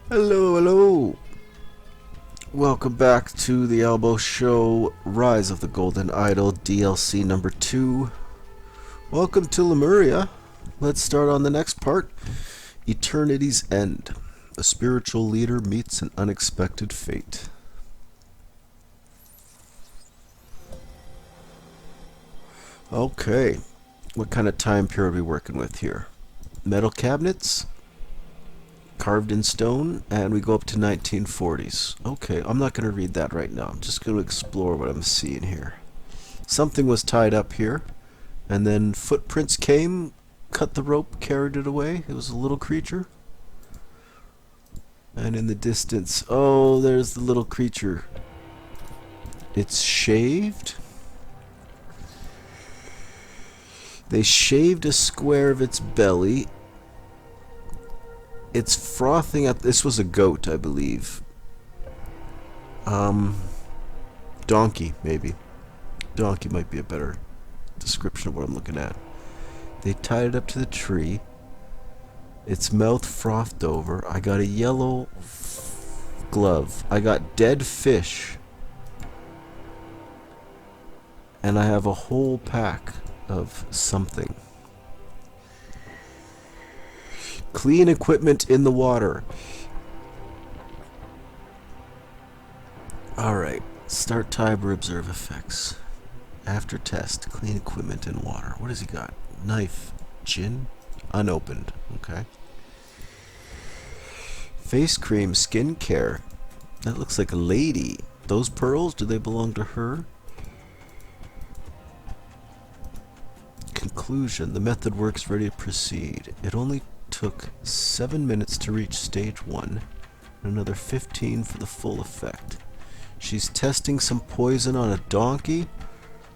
Hello, hello. Welcome back to the Alboe Show, Rise of the Golden Idol, DLC number 2. Welcome to Lemuria. Let's start on the next part. Eternity's End. A spiritual leader meets an unexpected fate. Okay. What kind of time period are we working with here? Metal cabinets? Carved in stone, and we go up to 1940s. Okay, I'm not going to read that right now. I'm just going to explore what I'm seeing here. Something was tied up here, and then footprints came, cut the rope, carried it away. It was a little creature. And in the distance, oh, there's the little creature. It's shaved. They shaved a square of its belly. It's frothing at... This was a goat, I believe. Donkey, maybe. Donkey might be a better description of what I'm looking at. They tied it up to the tree. Its mouth frothed over. I got a yellow glove. I got dead fish. And I have a whole pack of something. Clean equipment in the water. Alright. Start timer, observe effects. After test, clean equipment in water. What has he got? Knife. Gin? Unopened. Okay. Face cream, skin care. That looks like a lady. Those pearls, do they belong to her? Conclusion. The method works, ready to proceed. It only took 7 minutes to reach stage 1, and another 15 for the full effect. She's testing some poison on a donkey.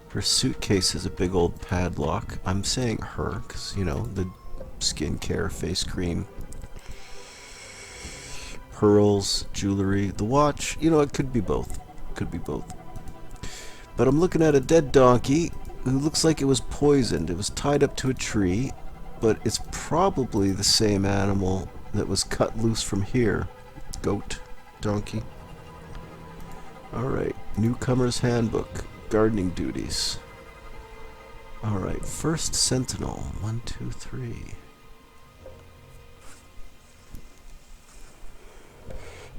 Her suitcase has a big old padlock. I'm saying her, because, you know, the skincare, face cream, pearls, jewelry, the watch. You know, it could be both. Could be both. But I'm looking at a dead donkey who looks like it was poisoned. It was tied up to a tree. But it's probably the same animal that was cut loose from here. Goat. Donkey. Alright. Newcomer's Handbook. Gardening duties. Alright. First Sentinel. 1, 2, 3.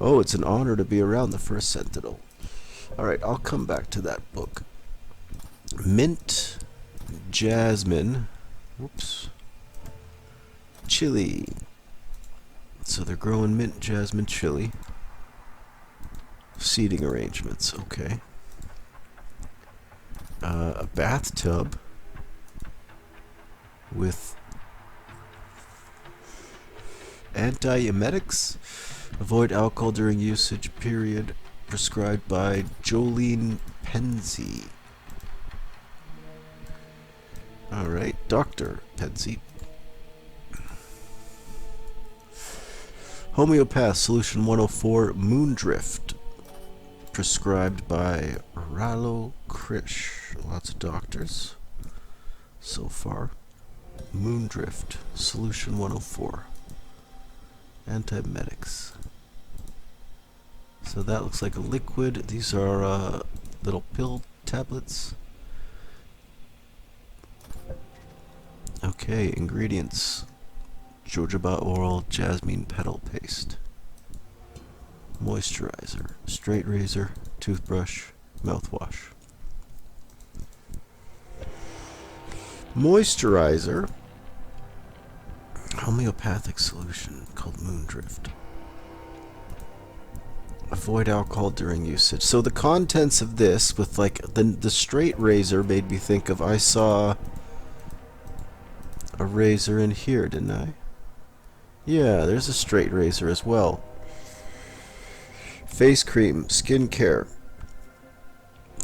Oh, it's an honor to be around the First Sentinel. Alright, I'll come back to that book. Mint. Jasmine. Whoops. Chili. So they're growing mint, jasmine, chili. Seating arrangements, okay. A bathtub with antiemetics. Avoid alcohol during usage period. Prescribed by Jolene Penzi. Alright, Dr. Penzi. Homeopath Solution 104 Moondrift. Prescribed by Ralo Krish. Lots of doctors so far. Moondrift Solution 104. Antiemetics. So that looks like a liquid. These are little pill tablets. Okay, ingredients. Jojoba oil, jasmine petal paste. Moisturizer, straight razor, toothbrush, mouthwash. Moisturizer. Homeopathic solution called Moondrift. Avoid alcohol during usage. So the contents of this with like the straight razor made me think of, I saw a razor in here, didn't I? Yeah, there's a straight razor as well. Face cream, skin care.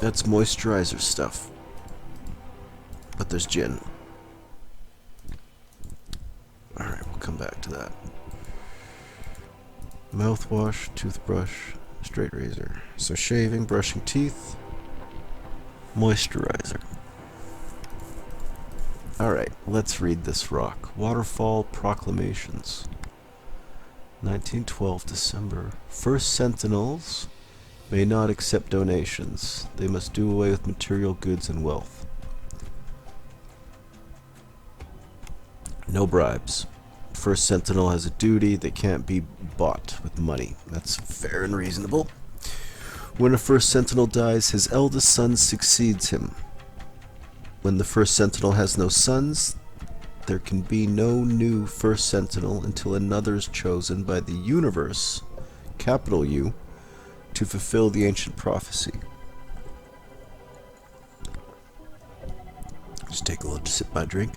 That's moisturizer stuff. But there's gin. Alright, we'll come back to that. Mouthwash, toothbrush, straight razor. So shaving, brushing teeth, moisturizer. Alright, let's read this rock. Waterfall proclamations. 1912 December. First Sentinels may not accept donations. They must do away with material goods and wealth. No bribes. First Sentinel has a duty. They can't be bought with money. That's fair and reasonable. When a First Sentinel dies, his eldest son succeeds him. When the First Sentinel has no sons, there can be no new First Sentinel until another is chosen by the universe, capital U, to fulfill the ancient prophecy. Just take a little sip of my drink.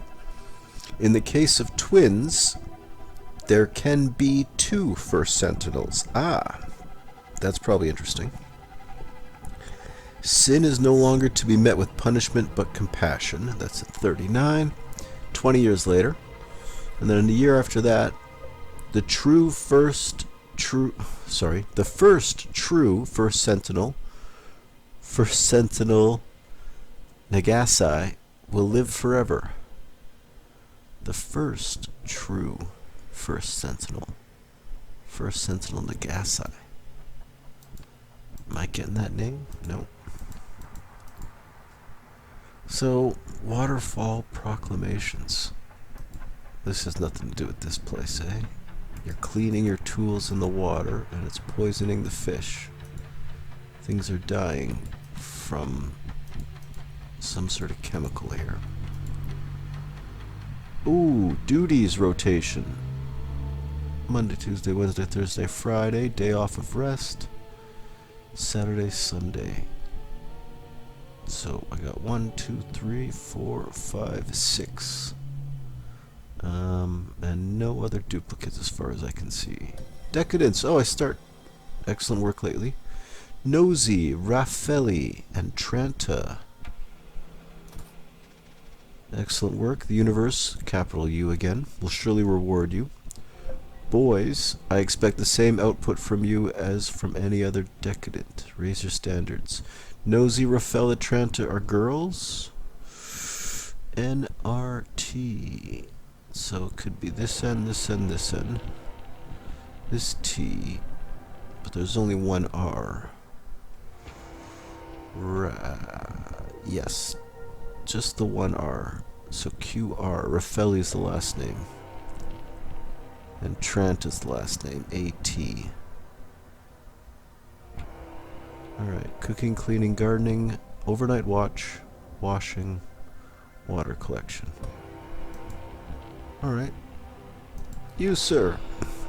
In the case of twins, there can be two First Sentinels. Ah, that's probably interesting. Sin is no longer to be met with punishment but compassion. That's at 39. 20 years later. And then a year after that, the first true First Sentinel Nagasai will live forever. The first true First Sentinel Nagasai. Am I getting that name? No. So, waterfall proclamations. This has nothing to do with this place, eh? You're cleaning your tools in the water, and it's poisoning the fish. Things are dying from some sort of chemical here. Ooh, duties rotation. Monday, Tuesday, Wednesday, Thursday, Friday, day off of rest. Saturday, Sunday. So I got 1, 2, 3, 4, 5, 6. And no other duplicates as far as I can see. Decadence. Oh, I start. Excellent work lately. Nosy, Raffaelli, and Tranta. Excellent work. The universe, capital U again, will surely reward you. Boys, I expect the same output from you as from any other decadent. Raise your standards. Nosy, Raffaelli, Tranta are girls. NRT. So it could be this N, this N, this N. This T. But there's only one R. Yes. Just the one R. So QR. Raffaelli is the last name. And Trant is the last name. AT. Alright. Cooking, cleaning, gardening, overnight watch, washing, water collection. Alright. You, sir.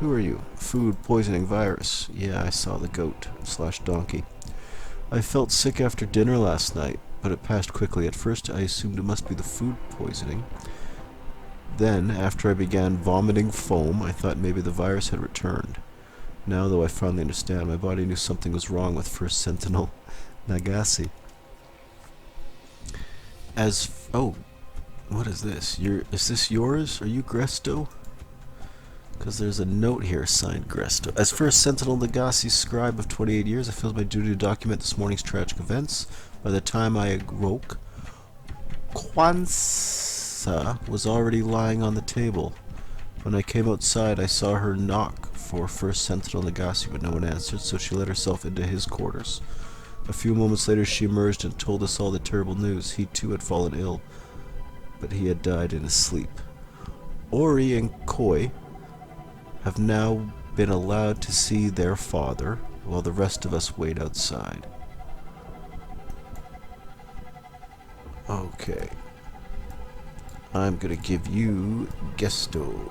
Who are you? Food poisoning virus. Yeah, I saw the goat / donkey. I felt sick after dinner last night, but it passed quickly. At first I assumed it must be the food poisoning. Then, after I began vomiting foam, I thought maybe the virus had returned. Now, though I finally understand, my body knew something was wrong with First Sentinel Nagasi. Oh, what is this? Is this yours? Are you Gresto? Because there's a note here signed Gresto. As First Sentinel Nagasi's scribe of 28 years, I felt my duty to document this morning's tragic events. By the time I awoke, Kwanzaa was already lying on the table. When I came outside, I saw her knock for First Sentinel Nagasi, but no one answered, so she let herself into his quarters. A few moments later, she emerged and told us all the terrible news. He too had fallen ill, but he had died in his sleep. Ori and Koi have now been allowed to see their father, while the rest of us wait outside. Okay. I'm gonna give you Gresto.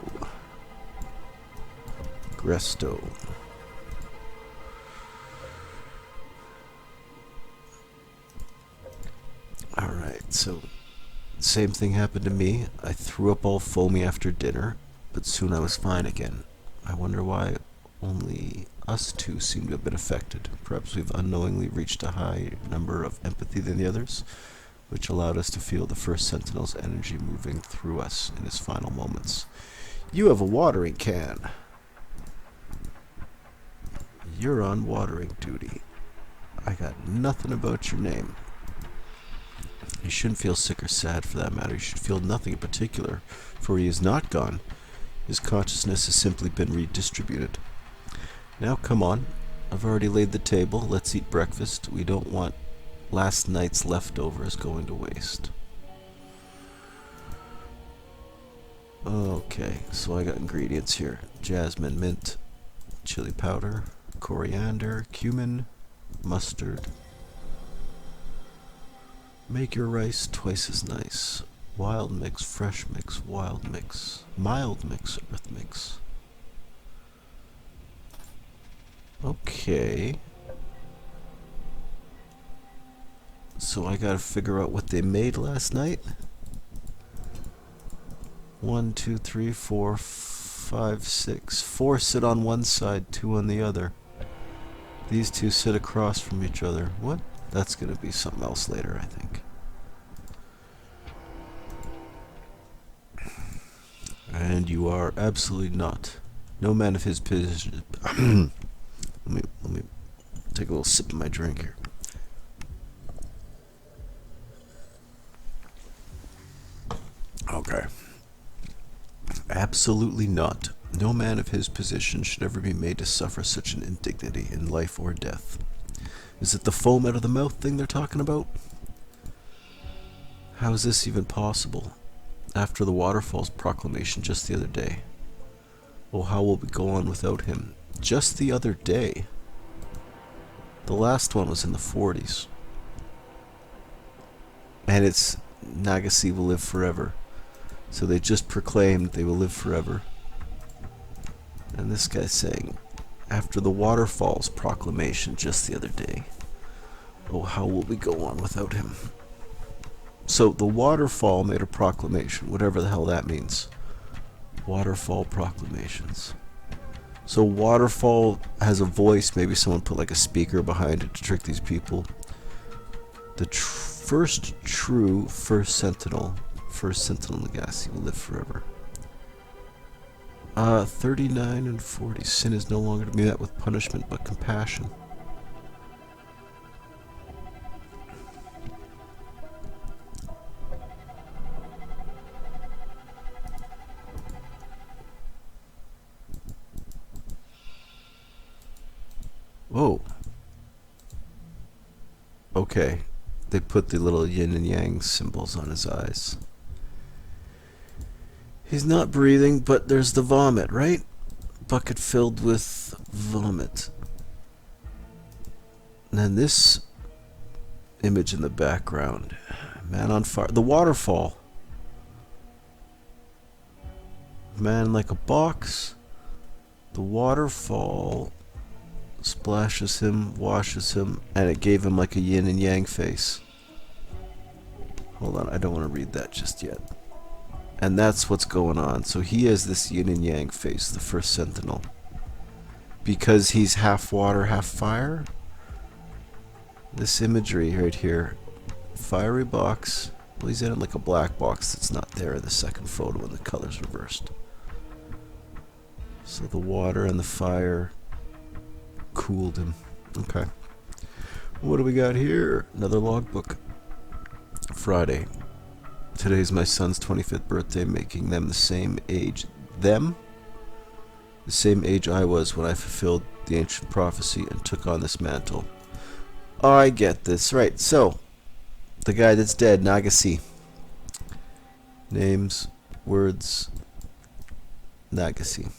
Alright, so same thing happened to me. I threw up all foamy after dinner, but soon I was fine again. I wonder why only us two seem to have been affected. Perhaps we've unknowingly reached a high number of empathy than the others, which allowed us to feel the First Sentinel's energy moving through us in his final moments. You have a watering can. You're on watering duty. I got nothing about your name. You shouldn't feel sick or sad for that matter. You should feel nothing in particular, for he is not gone. His consciousness has simply been redistributed. Now come on. I've already laid the table. Let's eat breakfast. We don't want last night's leftovers going to waste. Okay, so I got ingredients here. Jasmine, mint, chili powder, coriander, cumin, mustard. Make your rice twice as nice. Wild mix, fresh mix, wild mix, mild mix, earth mix. Okay. So I gotta figure out what they made last night. 1, 2, 3, 4, 5, 6. 4 sit on one side, 2 on the other. These two sit across from each other. What? That's gonna be something else later, I think. And you are absolutely not. No man of his position. Let me take a little sip of my drink here. Okay. Absolutely not. No man of his position should ever be made to suffer such an indignity in life or death. Is it the foam out of the mouth thing they're talking about? How is this even possible? After the waterfall's proclamation just the other day. Oh, how will we go on without him? Just the other day. The last one was in the 40s. And it's Nagase will live forever. So they just proclaimed they will live forever. And this guy's saying, after the waterfall's proclamation just the other day. Oh, how will we go on without him? So the waterfall made a proclamation, whatever the hell that means. Waterfall proclamations. So waterfall has a voice. Maybe someone put like a speaker behind it to trick these people. The first sentinel Nagase will live forever. 39 and 40. Sin is no longer to be met with punishment but compassion. Whoa. Okay. They put the little yin and yang symbols on his eyes. He's not breathing, but there's the vomit, right? Bucket filled with vomit. And then this image in the background. Man on fire. The waterfall. Man like a box. The waterfall splashes him, washes him, and it gave him like a yin and yang face. Hold on, I don't want to read that just yet. And that's what's going on. So he has this yin and yang face, the first sentinel. Because he's half water, half fire. This imagery right here. Fiery box. Well, he's in like a black box that's not there in the second photo when the color's reversed. So the water and the fire cooled him. Okay. What do we got here? Another logbook. Friday. Today's my son's 25th birthday, making them the same age. The same age I was when I fulfilled the ancient prophecy and took on this mantle. Oh, I get this. Right, so, the guy that's dead, Nagase. Names, words, Nagase.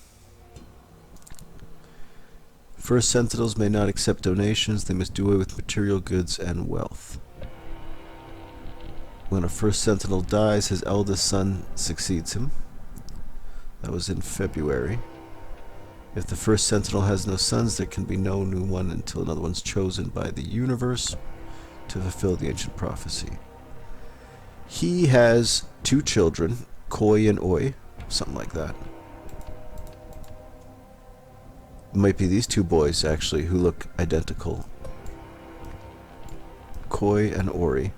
First sentinels may not accept donations. They must do away with material goods and wealth. When a first sentinel dies, his eldest son succeeds him. That was in February. If the first sentinel has no sons, there can be no new one until another one's chosen by the universe to fulfill the ancient prophecy. He has 2 children, Koi and Oi, something like that. It might be these 2 boys, actually, who look identical. Koi and Ori.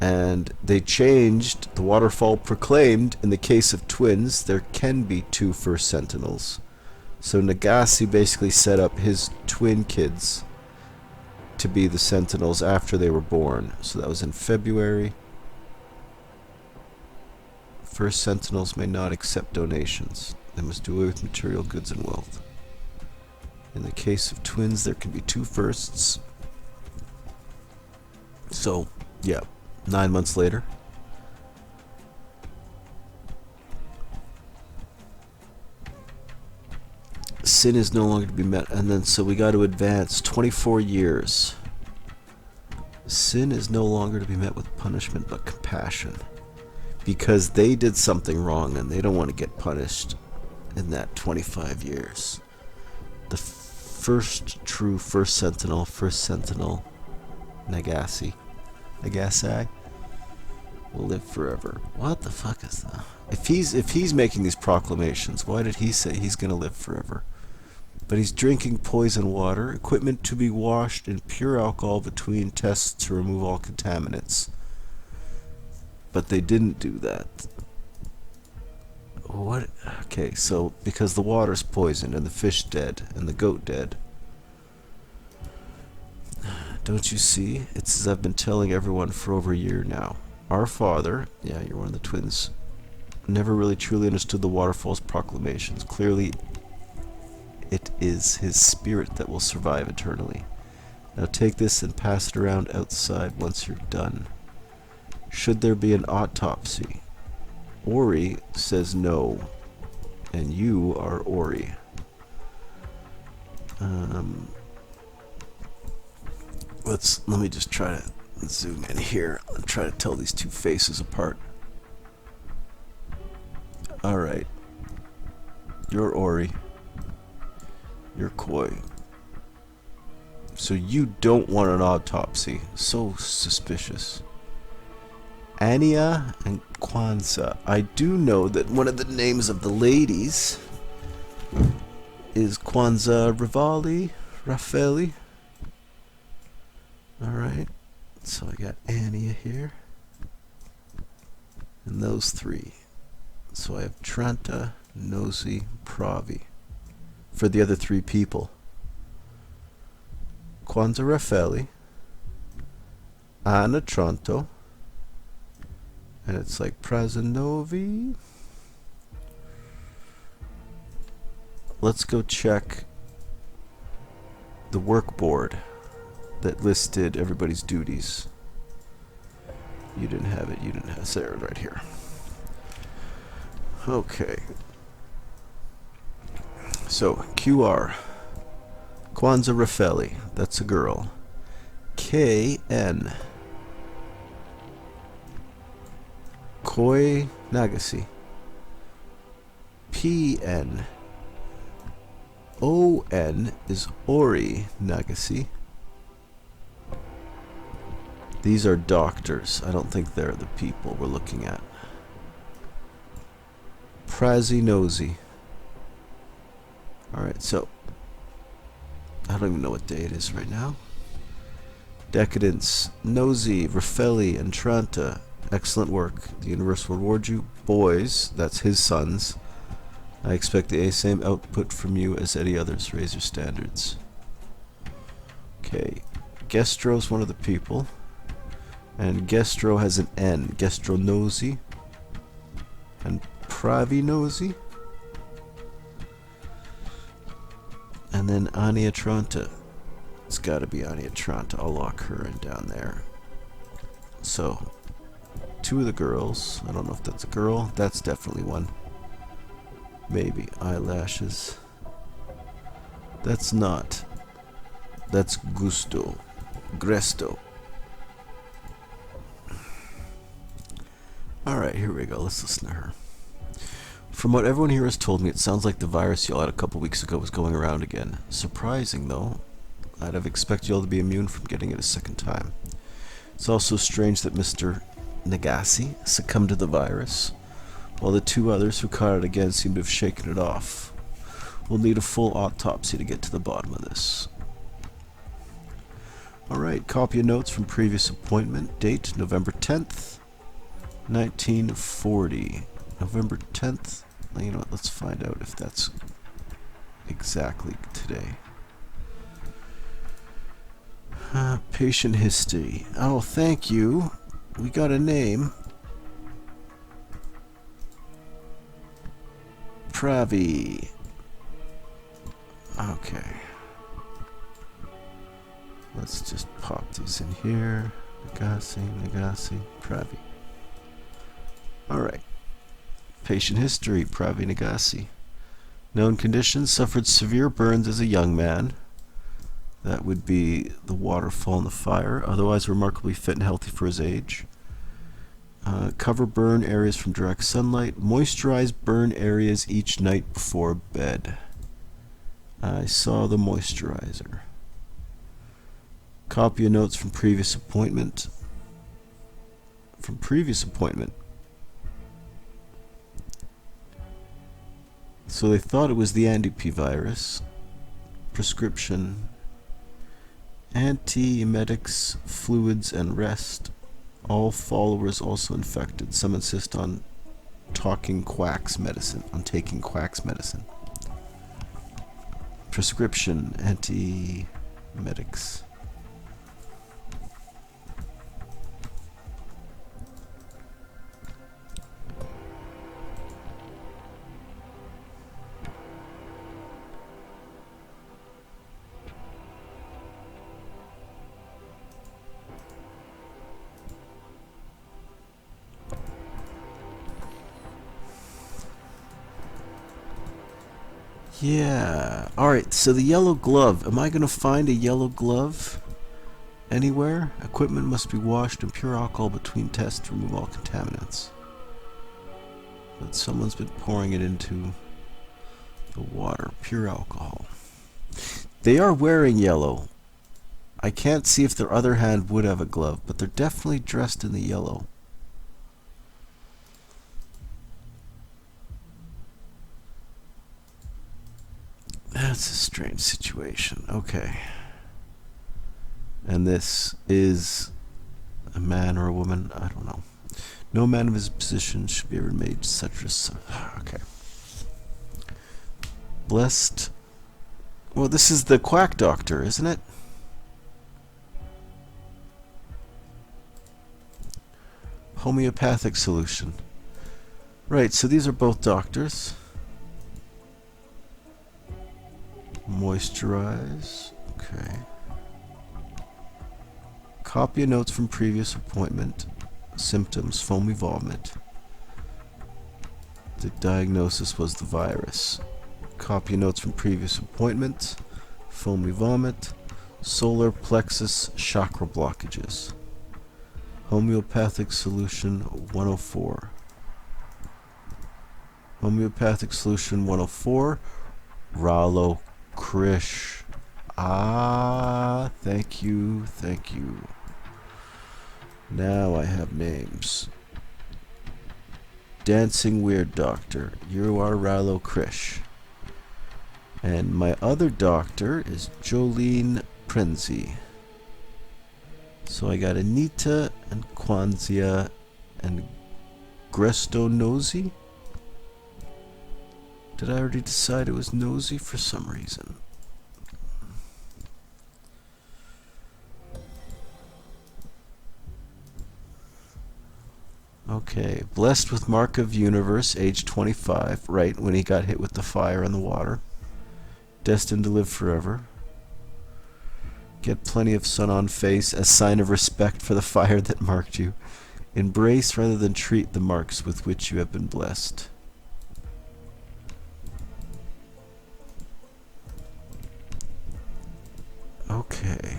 And they changed, the waterfall proclaimed, in the case of twins, there can be 2 first sentinels. So Nagase basically set up his twin kids to be the sentinels after they were born. So that was in February. First sentinels may not accept donations. They must do away with material goods and wealth. In the case of twins, there can be 2 firsts. So, yeah, 9 months later. Sin is no longer to be met, and then so we got to advance 24 years. Sin is no longer to be met with punishment but compassion, because they did something wrong and they don't want to get punished in that 25 years. The first sentinel, Nagasai, will live forever. What the fuck is that? If he's making these proclamations, why did he say he's gonna live forever? But he's drinking poison water, equipment to be washed in pure alcohol between tests to remove all contaminants. But they didn't do that. What? Okay, so because the water's poisoned and the fish dead and the goat dead. Don't you see? It's as I've been telling everyone for over a year now. Our father, yeah, you're one of the twins, never really truly understood the waterfall's proclamations. Clearly, it is his spirit that will survive eternally. Now take this and pass it around outside once you're done. Should there be an autopsy? Ori says no, and you are Ori. Let me just try to zoom in here and try to tell these 2 faces apart. Alright. You're Ori. You're Koi. So you don't want an autopsy. So suspicious. Ania and Kwanzaa. I do know that one of the names of the ladies is Kwanzaa Raffaelli. Alright. So I got Ania here. And those 3. So I have Tranta, Nosy, Pravi. For the other 3 people. Kwanzaa Raffaelli, Anna Tronto, and it's like Prazanovi. Let's go check the work board that listed everybody's duties. You didn't have it. Sarah right here. Okay. So, QR. Kwanzaa Raffaelli. That's a girl. KN. Koi Nagasi. PN. ON is Ori Nagasi. These are doctors. I don't think they're the people we're looking at. Nosy. Alright, so I don't even know what day it is right now. Decadence, Nosy, Raffaelli, and Tranta. Excellent work. The universe will reward you. Boys, that's his sons. I expect the same output from you as any others. Raise your standards. Okay. Gestro's one of the people. And Gestro has an N. Gestro Nosy. And Pravi Nosy. And then Ania Tranta. It's gotta be Ania Tranta. I'll lock her in down there. So, 2 of the girls. I don't know if that's a girl. That's definitely one. Maybe. Eyelashes. That's not. That's Gusto. Gresto. Alright, here we go. Let's listen to her. From what everyone here has told me, it sounds like the virus y'all had a couple weeks ago was going around again. Surprising, though. I'd have expected y'all to be immune from getting it a second time. It's also strange that Mr. Nagasai succumbed to the virus, while the 2 others who caught it again seem to have shaken it off. We'll need a full autopsy to get to the bottom of this. Alright, copy of notes from previous appointment. Date, November 10th, 1940. November 10th. You know what, let's find out if that's exactly today. Patient history. Oh, thank you. We got a name. Pravi. Okay. Let's just pop these in here. Nagasi, Pravi. Alright. Patient history, Pravi Nagasi. Known conditions: suffered severe burns as a young man. That would be the waterfall and the fire. Otherwise remarkably fit and healthy for his age. Cover burn areas from direct sunlight. Moisturize burn areas each night before bed. I saw the moisturizer. Copy of notes from previous appointment. From previous appointment. So they thought it was the Andy-P virus. Prescription. Antiemetics, fluids, and rest. All followers also infected. Some insist on taking Quack's medicine. Prescription, antiemetics. Yeah. Alright, so the yellow glove. Am I going to find a yellow glove anywhere? Equipment must be washed in pure alcohol between tests to remove all contaminants. But someone's been pouring it into the water. Pure alcohol. They are wearing yellow. I can't see if their other hand would have a glove, but they're definitely dressed in the yellow. That's a strange situation. Okay. And this is a man or a woman? I don't know. No man of his position should be ever made such a... Okay. Blessed... Well, this is the quack doctor, isn't it? Homeopathic solution. Right, so these are both doctors. Moisturize. Okay. Copy of notes from previous appointment. Symptoms: foamy vomit. The diagnosis was the virus. Copy of notes from previous appointment. Foamy vomit. Solar plexus chakra blockages. Homeopathic solution 104. Homeopathic solution 104. Ralo Krish. Ah, thank you, thank you. Now I have names. Dancing Weird Doctor. You are Ralo Krish. And my other doctor is Jolene Prenzi. So I got Anita and Kwanzaa and Grestonosi. Did I already decide it was nosy for some reason? Okay, blessed with mark of universe, age 25, right when he got hit with the fire and the water. Destined to live forever. Get plenty of sun on face as sign of respect for the fire that marked you. Embrace rather than treat the marks with which you have been blessed. Okay.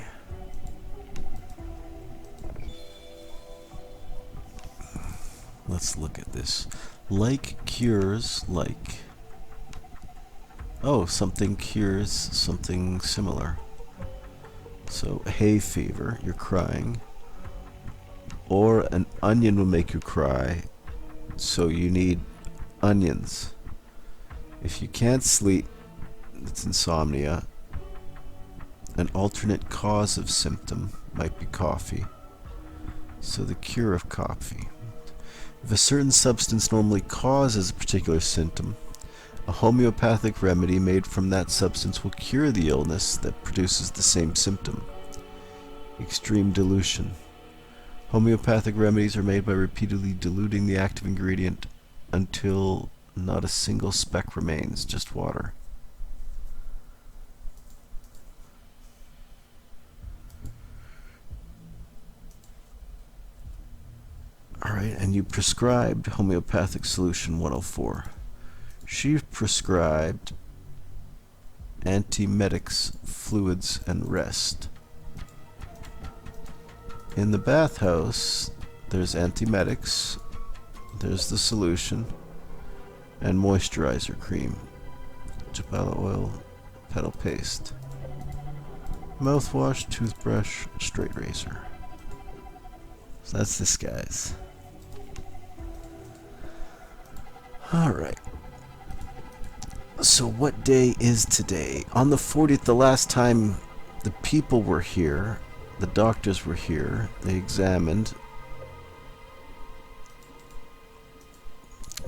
Let's look at this. Like cures like. Oh, something cures something similar. So, hay fever, you're crying. Or an onion will make you cry, so you need onions. If you can't sleep, it's insomnia. An alternate cause of symptom might be coffee. So the cure of coffee. If a certain substance normally causes a particular symptom, a homeopathic remedy made from that substance will cure the illness that produces the same symptom. Extreme dilution. Homeopathic remedies are made by repeatedly diluting the active ingredient until Not a single speck remains, just water. Alright, and you prescribed homeopathic solution 104. She prescribed antiemetics, fluids, and rest. In the bathhouse, there's antiemetics, there's the solution, and moisturizer cream, Jabala oil, petal paste, mouthwash, toothbrush, straight razor. So that's this guy's. Alright. So what day is today? On the 40th, the last time the people were here, the doctors were here, they examined.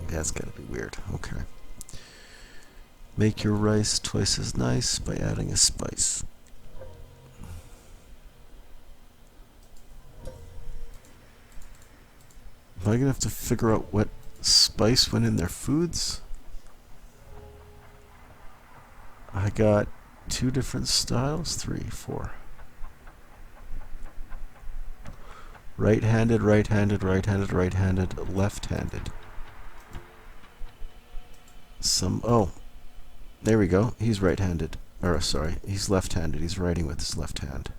That's gotta be weird. Okay. Make your rice twice as nice by adding a spice. Am I gonna have to figure out what spice went in their foods? I got 2 different styles, 3, 4. Right-handed, right-handed, right-handed, right-handed, left-handed. Oh, there we go. He's right-handed. Or, sorry, he's left-handed. He's writing with his left hand.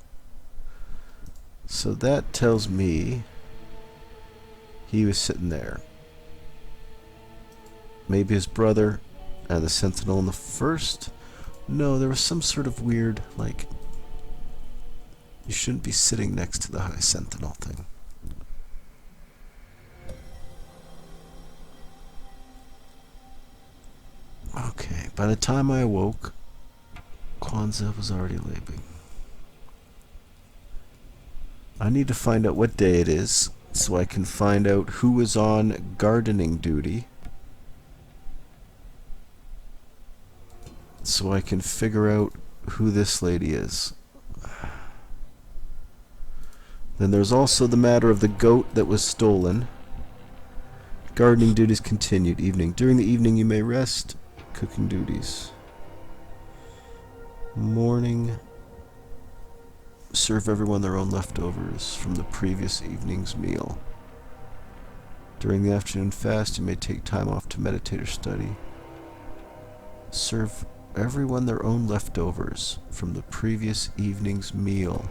So that tells me he was sitting there. Maybe his brother and the sentinel in the first? No, there was some sort of weird, like, you shouldn't be sitting next to the high sentinel thing. Okay, by the time I awoke, Kwanzaa was already leaving. I need to find out what day it is, so I can find out who is on gardening duty, so I can figure out who this lady is. Then there's also the matter of the goat that was stolen. Gardening duties continued. Evening. During the evening you may rest. Cooking duties. Morning. Serve everyone their own leftovers from the previous evening's meal. During the afternoon fast you may take time off to meditate or study. Serve everyone their own leftovers from the previous evening's meal.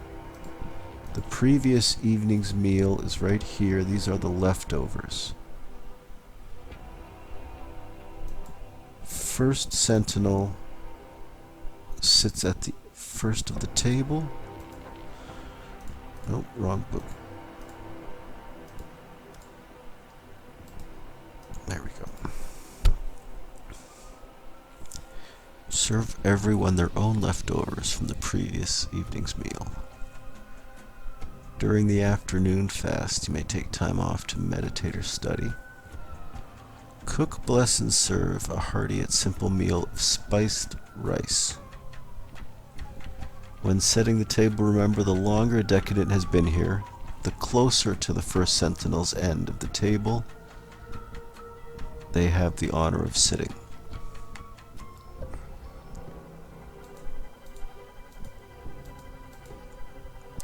The previous evening's meal is right here. These are the leftovers. First sentinel sits at the first of the table. Nope, wrong book. There we go. Serve everyone their own leftovers from the previous evening's meal. During the afternoon fast, you may take time off to meditate or study. Cook, bless, and serve a hearty yet simple meal of spiced rice. When setting the table, remember the longer a decadent has been here, the closer to the first sentinel's end of the table they have the honor of sitting.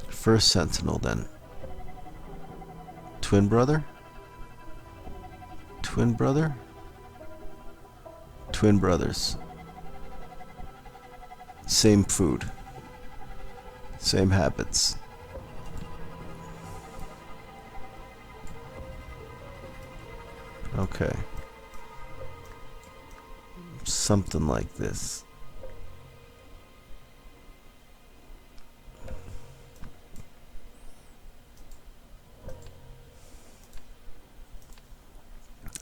First sentinel, then. Twin brother? Twin brother? Twin brothers. Same food. Same habits. Okay. Something like this.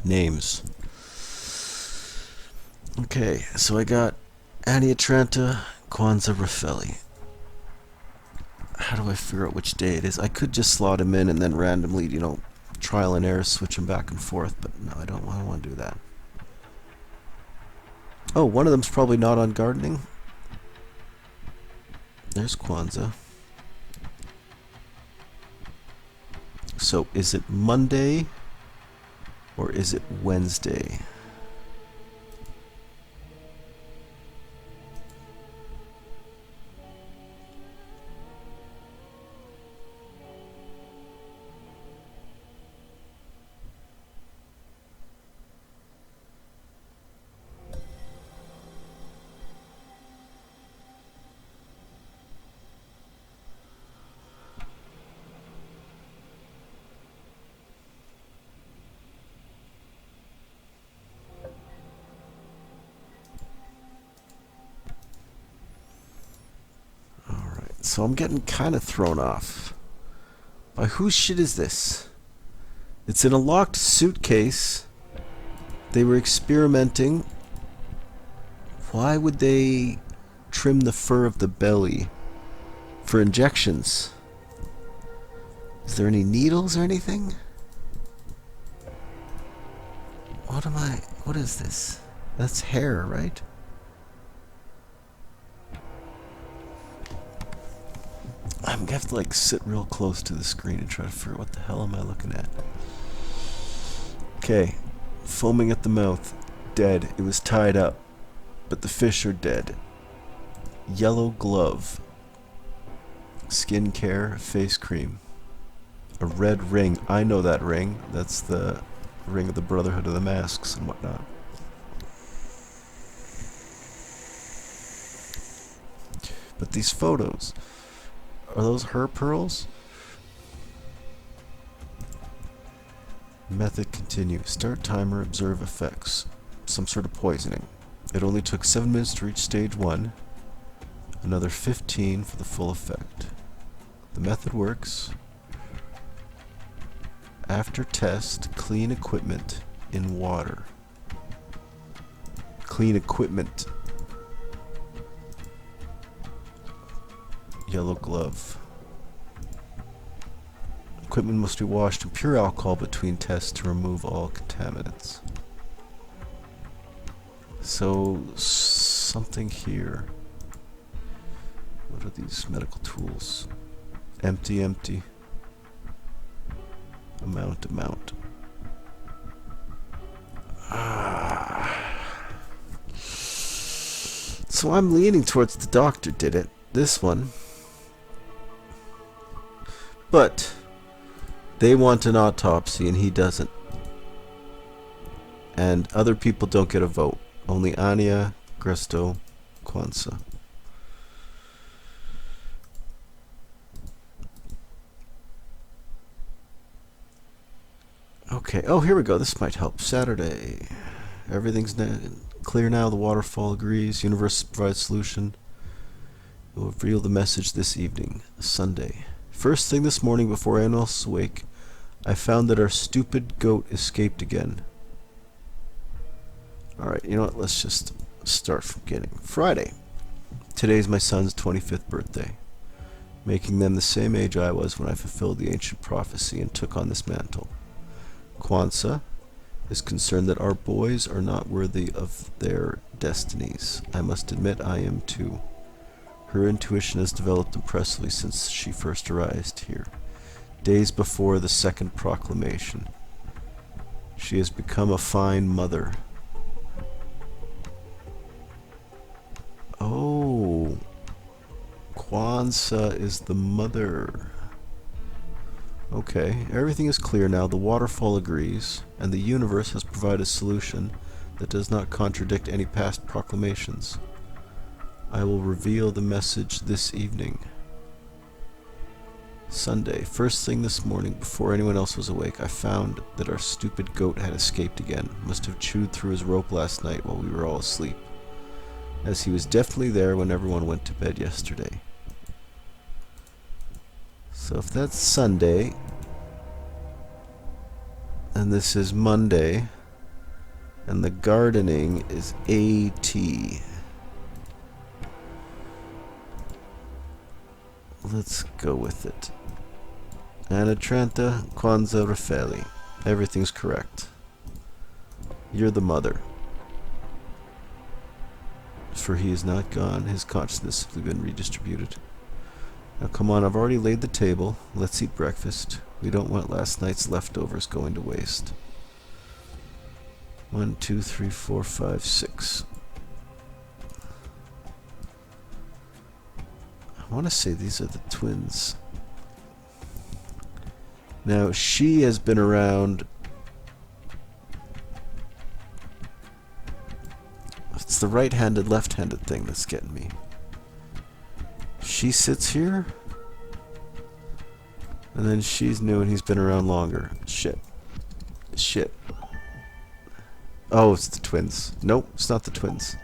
Names. Okay, so I got Aniatranta, Kwanzaa, Rafeli. How do I figure out which day it is? I could just slot him in and then randomly, trial and error, switch him back and forth, but no, I don't want to do that. Oh, one of them's probably not on gardening. There's Kwanzaa. So, is it Monday or is it Wednesday? So I'm getting kind of thrown off. By whose shit is this? It's in a locked suitcase. They were experimenting. Why would they trim the fur of the belly for injections? Is there any needles or anything? What is this? That's hair, right? I'm gonna have to like sit real close to the screen and try to figure out what the hell am I looking at. Okay, foaming at the mouth, dead. It was tied up, but the fish are dead. Yellow glove, skin care, face cream, a red ring. I know that ring. That's the ring of the Brotherhood of the Masks and whatnot. But these photos, are those her pearls? Method continue. Start timer, observe effects. Some sort of poisoning. It only took 7 minutes to reach stage 1. Another 15 for the full effect. The method works. After test, clean equipment in water. Clean equipment. Yellow glove. Equipment must be washed in pure alcohol between tests to remove all contaminants. So, something here. What are these medical tools? Empty, empty. Amount. So I'm leaning towards the doctor did it. This one. But they want an autopsy and he doesn't. And other people don't get a vote. Only Anya, Gresto, Kwanzaa. Okay, oh here we go, this might help. Saturday. Everything's clear now, the waterfall agrees. Universe provides solution. It will reveal the message this evening. Sunday. First thing this morning before anyone else is awake, I found that our stupid goat escaped again. Alright, you know what, let's just start from beginning. Friday. Today's my son's 25th birthday, making them the same age I was when I fulfilled the ancient prophecy and took on this mantle. Kwanzaa is concerned that our boys are not worthy of their destinies. I must admit I am too. Her intuition has developed impressively since she first arrived here, days before the second proclamation. She has become a fine mother. Oh, Kwanzaa is the mother. Okay, everything is clear now. The waterfall agrees, and the universe has provided a solution that does not contradict any past proclamations. I will reveal the message this evening. Sunday. First thing this morning, before anyone else was awake, I found that our stupid goat had escaped again. Must have chewed through his rope last night while we were all asleep, as he was definitely there when everyone went to bed yesterday. So if that's Sunday, and this is Monday, and the gardening is AT. Let's go with it. Anatranta, Kwanzaa, Rafeli. Everything's correct. You're the mother. For he is not gone, his consciousness has simply been redistributed. Now come on, I've already laid the table. Let's eat breakfast. We don't want last night's leftovers going to waste. 1, 2, 3, 4, 5, 6. I want to say these are the twins. Now, she has been around. It's the right-handed, left-handed thing that's getting me. She sits here, and then she's new and he's been around longer. Shit. Oh, it's the twins. Nope, it's not the twins.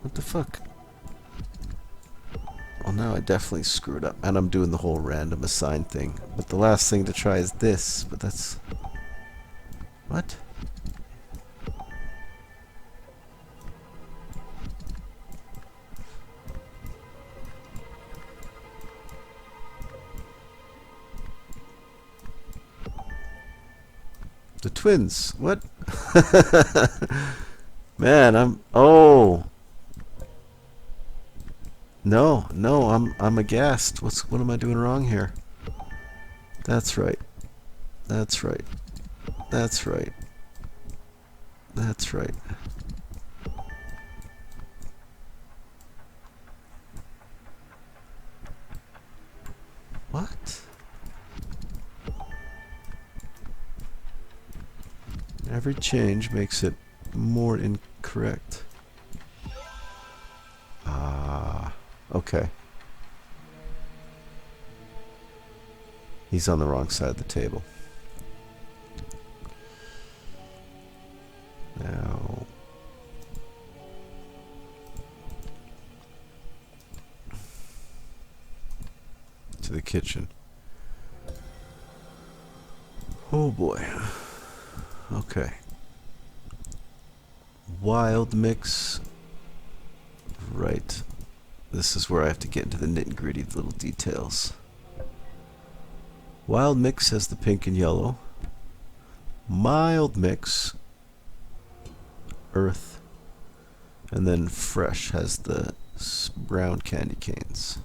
What the fuck? Well, now I definitely screwed up. And I'm doing the whole random assign thing. But the last thing to try is this. But that's... What? The twins. What? Man, I'm... Oh! No, I'm aghast. What am I doing wrong here? That's right. That's right. That's right. That's right. What? Every change makes it more incorrect. Ah, okay. He's on the wrong side of the table. Now... to the kitchen. Oh boy. Okay. Wild mix. Right. This is where I have to get into the nitty-gritty little details. Wild mix has the pink and yellow. Mild mix, earth. And then fresh has the brown candy canes.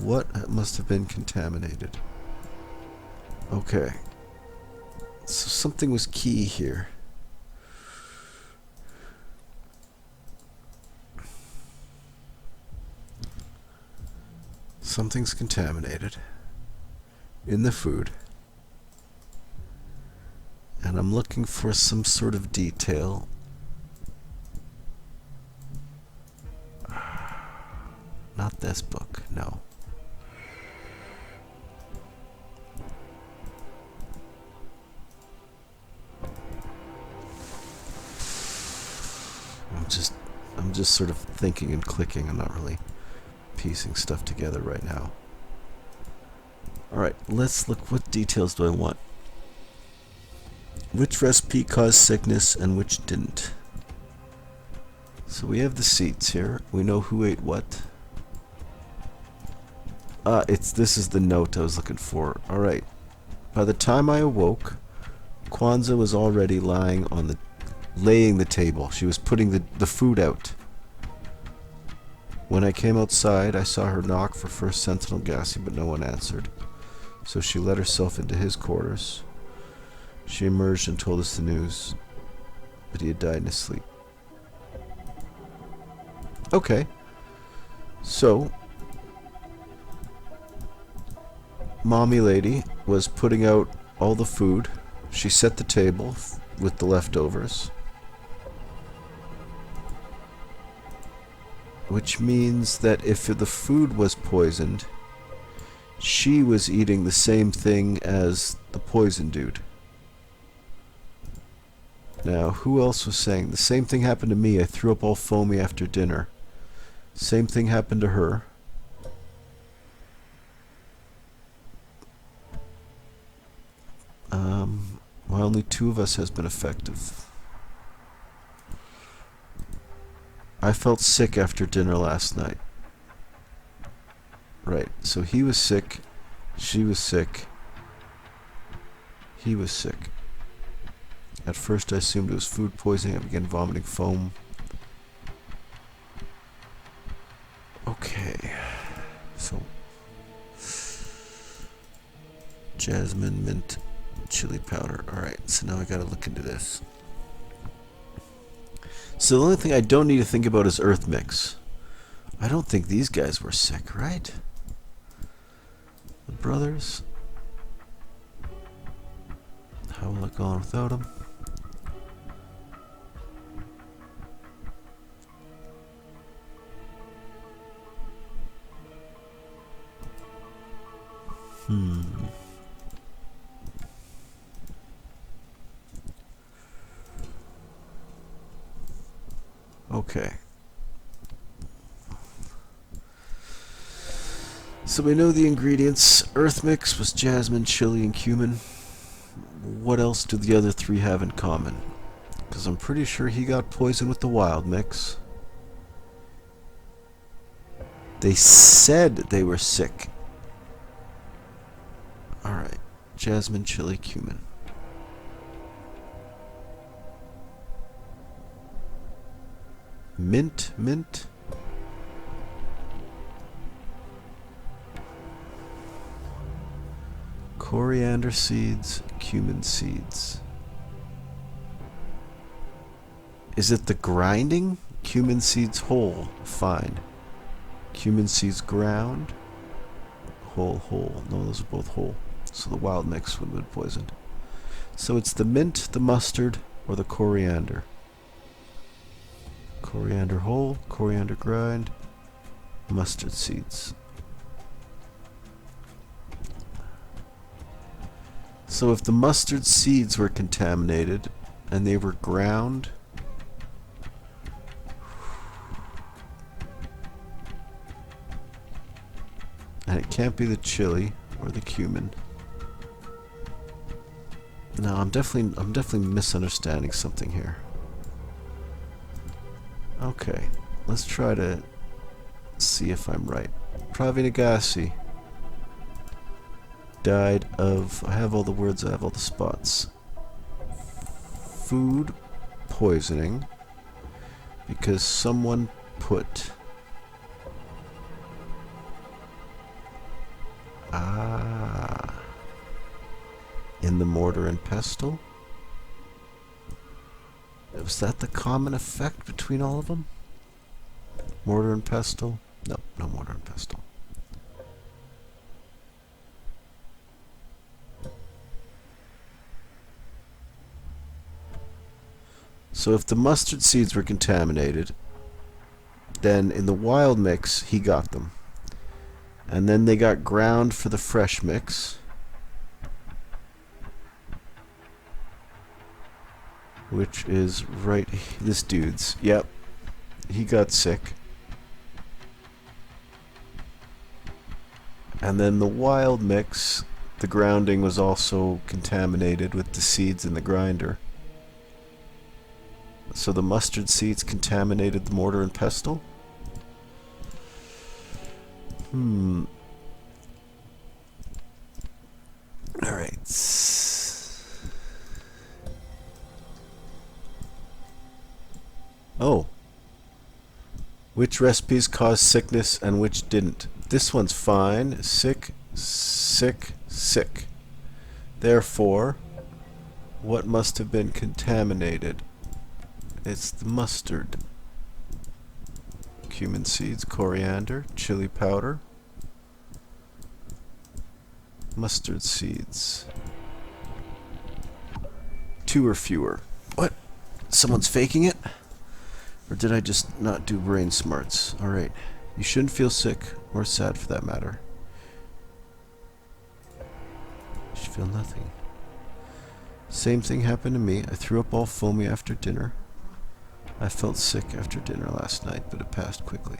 What must have been contaminated? Okay. So something was key here. Something's contaminated in the food. And I'm looking for some sort of detail. Not this book, no. I'm just sort of thinking and clicking. I'm not really piecing stuff together right now. Alright, let's look. What details do I want? Which recipe caused sickness and which didn't? So we have the seats here. We know who ate what. This is the note I was looking for. Alright. By the time I awoke, Kwanzaa was already laying the table. She was putting the food out. When I came outside, I saw her knock for First Sentinel Gassy, but no one answered. So she let herself into his quarters. She emerged and told us the news, but he had died in his sleep. Okay. So, Mommy Lady was putting out all the food. She set the table with the leftovers. Which means that if the food was poisoned, she was eating the same thing as the poison dude. Now, who else was saying? The same thing happened to me. I threw up all foamy after dinner. Same thing happened to her. Well, only 2 of us has been effective. I felt sick after dinner last night. Right, so he was sick, she was sick, he was sick. At first I assumed it was food poisoning. I began vomiting foam. Okay, so jasmine, mint, chili powder. Alright, so now I gotta look into this. So the only thing I don't need to think about is earth mix. I don't think these guys were sick, right? The brothers. How will it go on without them? Okay. So we know the ingredients. Earth mix was jasmine, chili, and cumin. What else do the other three have in common? Because I'm pretty sure he got poisoned with the wild mix. They said they were sick. Alright. Jasmine, chili, cumin. Mint, mint. Coriander seeds, cumin seeds. Is it the grinding? Cumin seeds whole, fine. Cumin seeds ground, whole, whole. No, those are both whole. So the wild mix would have been poisoned. So it's the mint, the mustard, or the coriander. Coriander whole, coriander grind, mustard seeds. So if the mustard seeds were contaminated and they were ground, and it can't be the chili or the cumin. No, I'm definitely misunderstanding something here. Okay, let's try to see if I'm right. Pravinagasi died of... I have all the words, I have all the spots. Food poisoning because someone put... in the mortar and pestle? Was that the common effect between all of them? Mortar and pestle? No, no mortar and pestle. So if the mustard seeds were contaminated, then in the wild mix, he got them. And then they got ground for the fresh mix. Which is right... This dude's. Yep. He got sick. And then the wild mix, the grounding was also contaminated with the seeds in the grinder. So the mustard seeds contaminated the mortar and pestle? Alright. Oh. Which recipes caused sickness and which didn't? This one's fine. Sick, sick, sick. Therefore, what must have been contaminated? It's the mustard. Cumin seeds, coriander, chili powder, mustard seeds. 2 or fewer. What? Someone's faking it? Or did I just not do brain smarts? Alright. You shouldn't feel sick, or sad for that matter. You should feel nothing. Same thing happened to me. I threw up all foamy after dinner. I felt sick after dinner last night, but it passed quickly.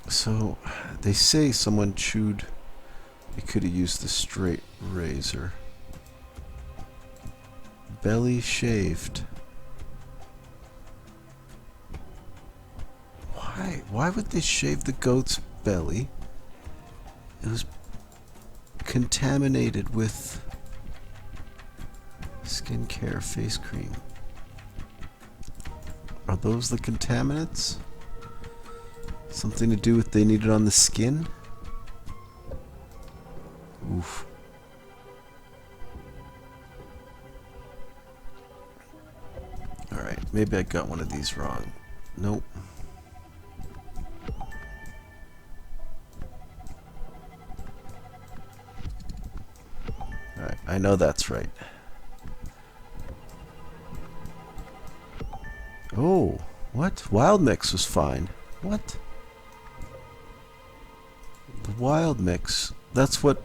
So, they say someone chewed... They could have used the straight razor. Belly shaved. Why? Why would they shave the goat's belly? It was contaminated with skincare face cream. Are those the contaminants? Something to do with they need it on the skin? Oof. Alright, maybe I got one of these wrong. Nope. I know that's right. Oh, what? Wild mix was fine. What? The wild mix. That's what...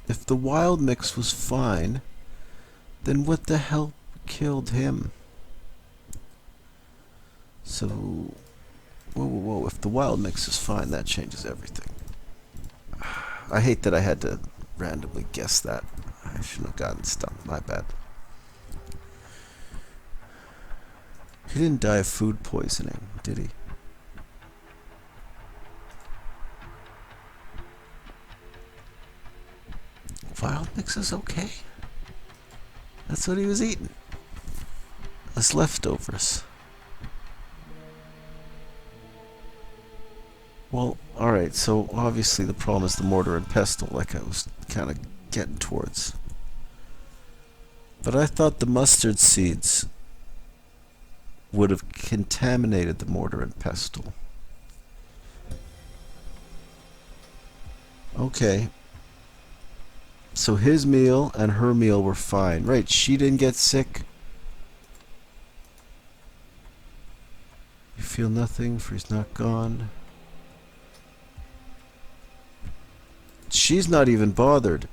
If the wild mix was fine, then what the hell killed him? So... Whoa, whoa, whoa. If the wild mix is fine, that changes everything. I hate that I had to randomly guess that. I shouldn't have gotten stumped. My bad. He didn't die of food poisoning, did he? Wild mix is okay. That's what he was eating. That's leftovers. Well, alright, so obviously the problem is the mortar and pestle, like I was kind of getting towards. But I thought the mustard seeds would have contaminated the mortar and pestle. Okay. So his meal and her meal were fine. Right, she didn't get sick. You feel nothing, for he's not gone. She's not even bothered.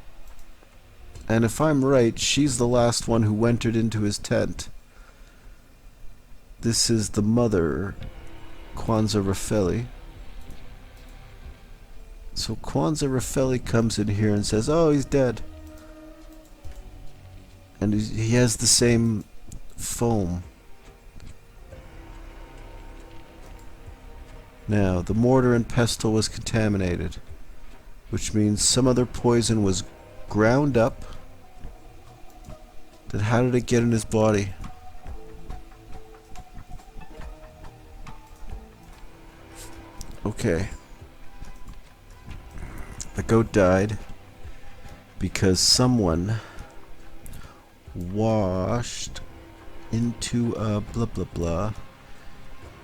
And if I'm right, she's the last one who entered into his tent. This is the mother, Kwanzaa Rafeli. So Kwanzaa Rafeli comes in here and says, oh, he's dead. And he has the same foam. Now, the mortar and pestle was contaminated, which means some other poison was ground up. Then how did it get in his body? Okay. The goat died because someone washed into a blah blah blah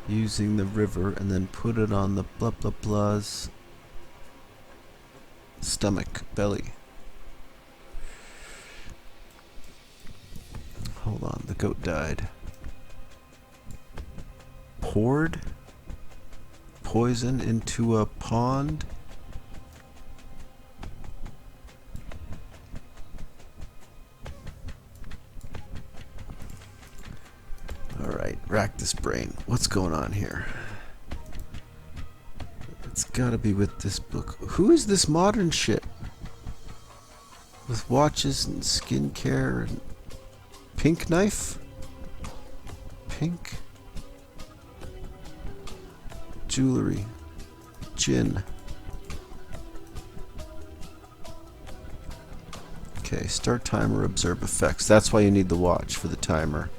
using the river and then put it on the blah blah blah's stomach, belly. Hold on, the goat died. Poured poison into a pond? Alright, rack this brain. What's going on here? It's gotta be with this book. Who is this modern shit? With watches and skincare and pink knife? Pink? Jewelry. Gin. Okay, start timer, observe effects. That's why you need the watch for the timer.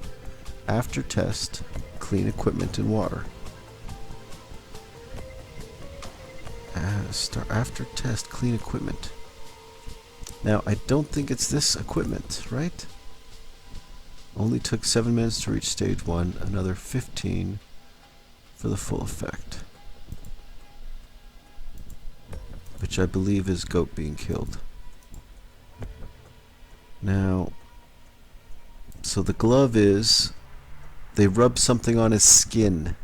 After test, clean equipment and water. Start after test, clean equipment. Now, I don't think it's this equipment, right? Only took 7 minutes to reach stage 1, another 15 for the full effect. Which I believe is goat being killed. Now, so the glove is, they rub something on his skin.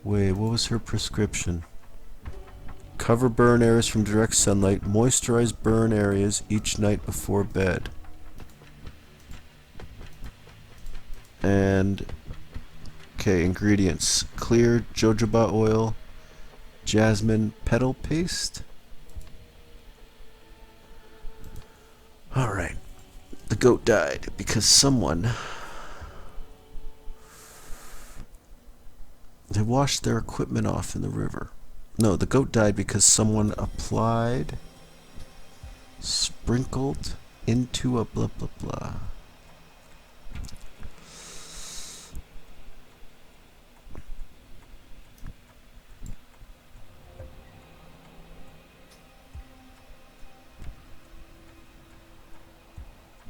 Wait, what was her prescription? Cover burn areas from direct sunlight. Moisturize burn areas each night before bed. And... okay, ingredients. Clear jojoba oil. Jasmine petal paste. Alright. The goat died because someone... they washed their equipment off in the river. No, the goat died because someone applied, sprinkled into a blah blah blah.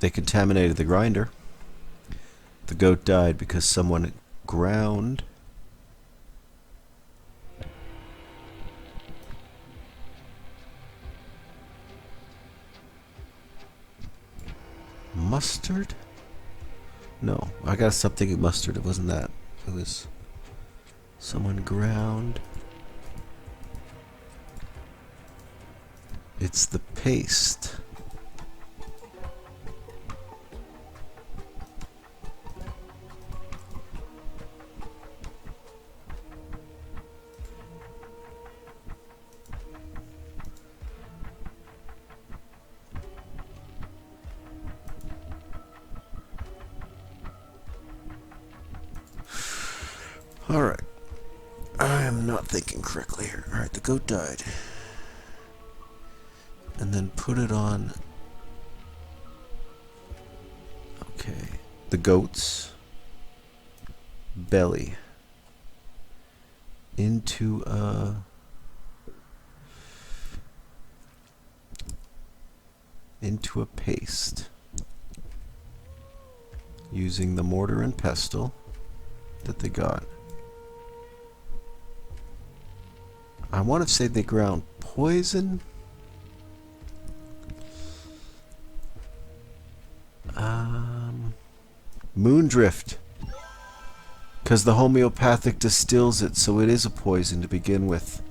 They contaminated the grinder. The goat died because someone ground Mustard? No, I gotta stop thinking mustard. It wasn't that. It was someone ground. It's the paste. Alright. I am not thinking correctly here. Alright, the goat died. And then put it on... Okay. The goat's belly. Into a... into a paste. Using the mortar and pestle that they got. I want to say they ground poison. Moondrift. Because the homeopathic distills it, so it is a poison to begin with.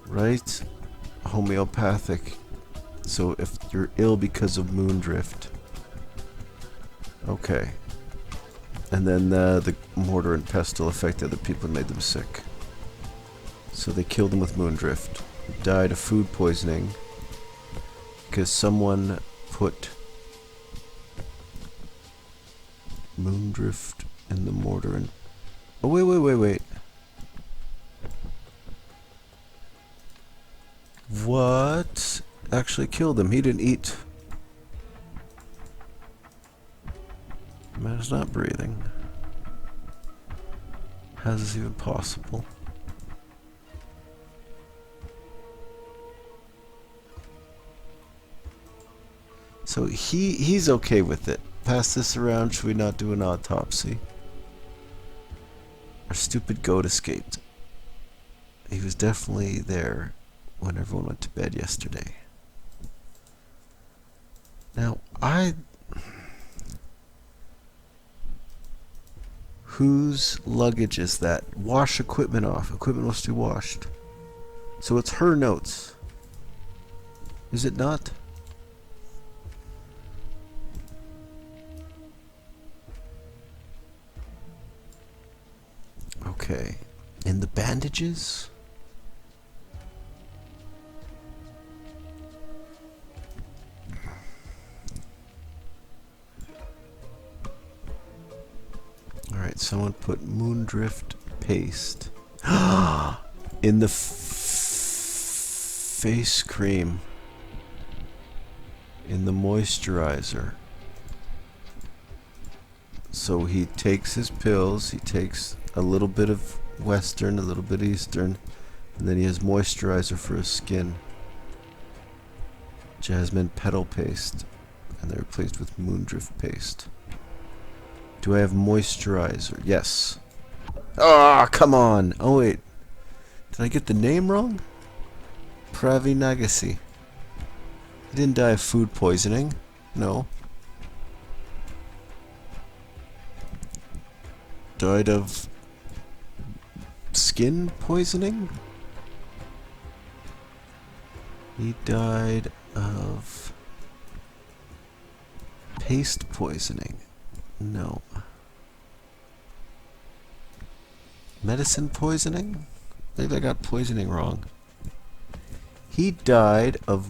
Right? Homeopathic. So if you're ill because of moondrift. Okay. And then the mortar and pestle affected other people and made them sick. So they killed him with moondrift. Died of food poisoning because someone put moondrift in the mortar and... Oh, wait. What actually killed him? He didn't eat. Man's not breathing. How is this even possible? So he's okay with it. Pass this around. Should we not do an autopsy? Our stupid goat escaped. He was definitely there when everyone went to bed yesterday. Now, whose luggage is that? Wash equipment off. Equipment must be washed. So it's her notes. Is it not? Okay. In the bandages? Alright, someone put moondrift paste in the face cream. In the moisturizer. So he takes his pills, he takes a little bit of Western, a little bit Eastern, and then he has moisturizer for his skin. Jasmine petal paste, and they're replaced with moondrift paste. Do I have moisturizer? Yes. Ah, come on! Oh wait, did I get the name wrong? Pravi Nagasi. He didn't die of food poisoning. No. Died of skin poisoning? He died of paste poisoning. No. Medicine poisoning? Maybe I got poisoning wrong. He died of,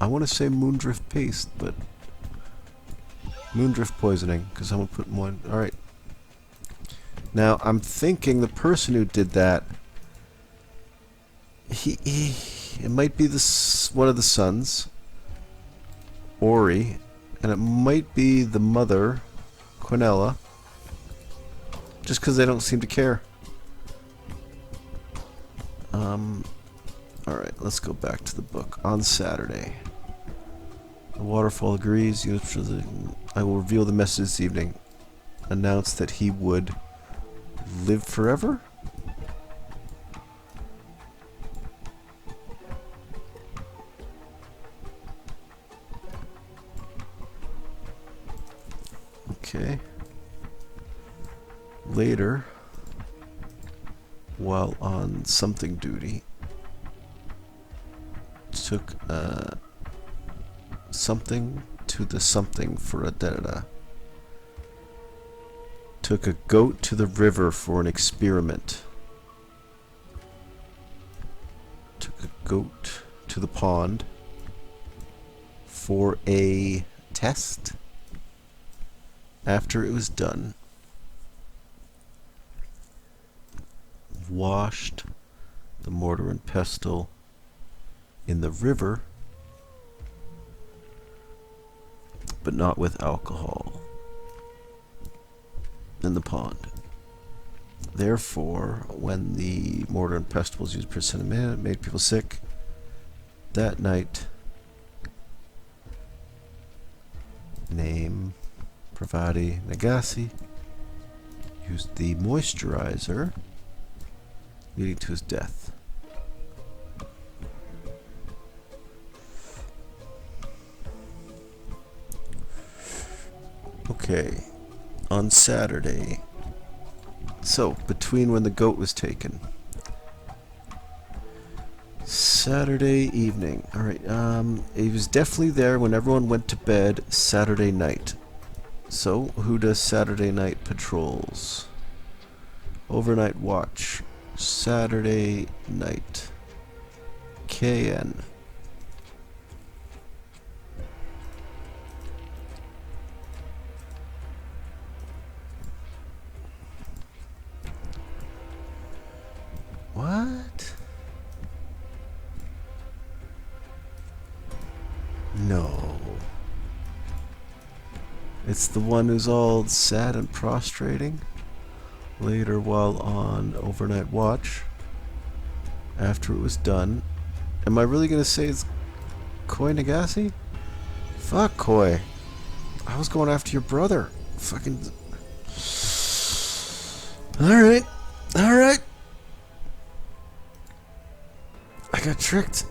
I want to say moondrift paste, but moondrift poisoning, because someone put one. Alright. Now, I'm thinking the person who did that, it might be one of the sons, Ori, and it might be the mother, Quinella, just because they don't seem to care. Alright, let's go back to the book. On Saturday, the waterfall agrees. I will reveal the message this evening. Announce that he would live forever? Okay. Later, while on something duty, took something to the something for a da-da-da. Took a goat to the river for an experiment. Took a goat to the pond for a test. After it was done, washed the mortar and pestle in the river, but not with alcohol in the pond. Therefore, when the mortar and pestle was used percent a minute, it made people sick. That night, name Pravati Nagasi used the moisturizer, leading to his death. Okay, on Saturday, so between when the goat was taken, Saturday evening, alright, he was definitely there when everyone went to bed Saturday night. So, who does Saturday night patrols? Overnight watch, Saturday night, KN. What? No. It's the one who's all sad and prostrating. Later, while on overnight watch, after it was done. Am I really gonna say it's Koi Nagasi? Fuck Koi. I was going after your brother. Fucking. Alright. Alright. I got tricked.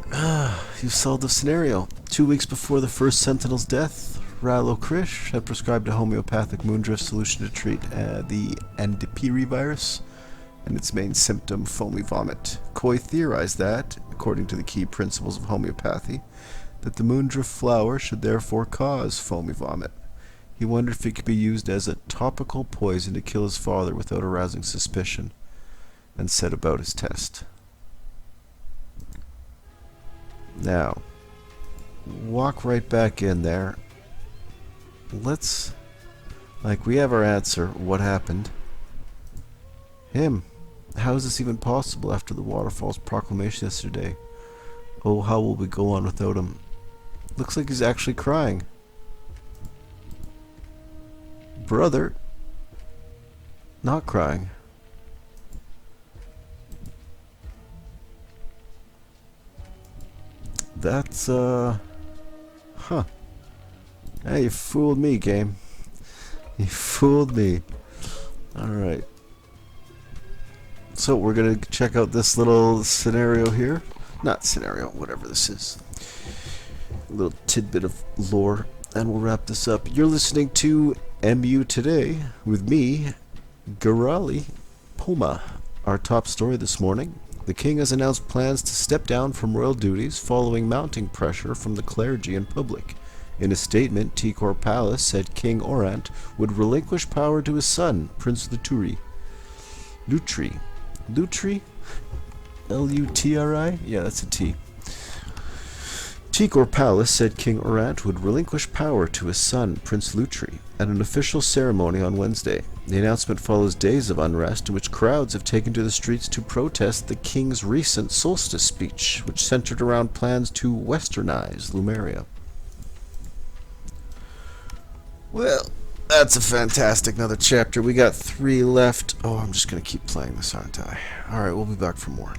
You solved the scenario. 2 weeks before the first Sentinel's death, Ralo Krish had prescribed a homeopathic moondrift solution to treat the Andipiri virus and its main symptom, foamy vomit. Koi theorized that, according to the key principles of homeopathy, that the moondrift flower should therefore cause foamy vomit. He wondered if it could be used as a topical poison to kill his father without arousing suspicion, and set about his test. Now, walk right back in there. Let's, we have our answer. What happened? Him. How is this even possible after the Waterfall's proclamation yesterday? Oh, how will we go on without him? Looks like he's actually crying. Brother. Not crying. That's, huh. Hey, you fooled me, game. You fooled me. Alright. So, we're gonna check out this little scenario here. Not scenario, whatever this is. A little tidbit of lore. And we'll wrap this up. You're listening to MU Today with me, Garali Puma. Our top story this morning. The king has announced plans to step down from royal duties following mounting pressure from the clergy and public. In a statement, Tikor Palace said King Orant would relinquish power to his son, Prince Lutri. Lutri? L-U-T-R-I? Yeah, that's a T. Tikor Palace said King Orant would relinquish power to his son, Prince Lutri, at an official ceremony on Wednesday. The announcement follows days of unrest in which crowds have taken to the streets to protest the king's recent solstice speech, which centered around plans to westernize Lemuria. Well, that's a fantastic another chapter. We got 3 left. Oh, I'm just going to keep playing this, aren't I? Alright, we'll be back for more.